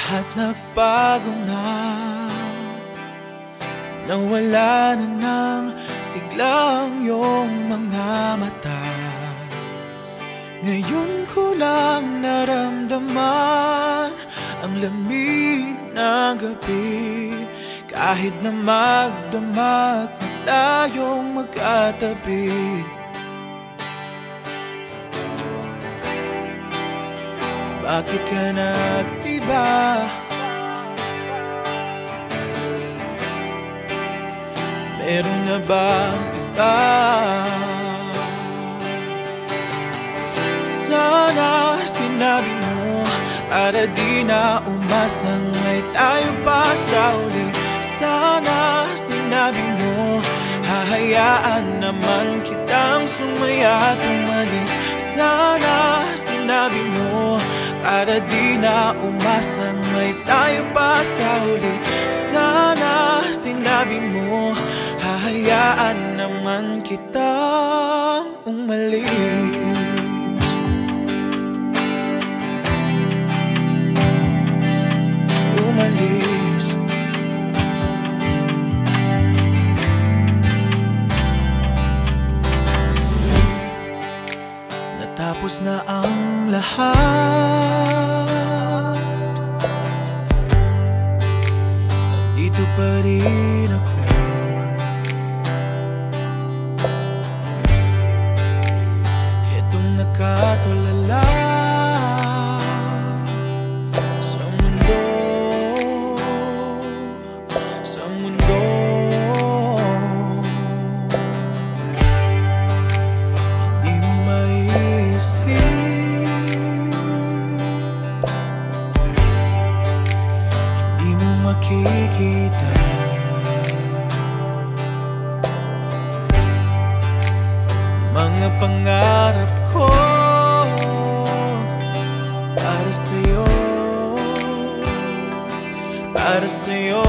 Lahat nagbago na, nawala na ng siglang iyong mga mata. Ngayon ko lang naramdaman ang lamig ng gabi, kahit na magdamag na tayong magkatabi. Bakit ka nag-iba? Meron na bang iba? Sana sinabi mo para di na umasang may tayo pa sa uli. Sana sinabi mo hahayaan naman kitang sumaya at umalis. Sana sinabi mo para di na umasang may tayo pa sa huli. Sana sinabi mo hahayaan naman kitang umalis. Umalis. Natapos na ang lahat, nandito pa rin ako. Itong nakatulala sa mundo, sa mundo. Hindi mo maisip, hindi mo makikita mga pangarap ko para sa'yo, para sa'yo.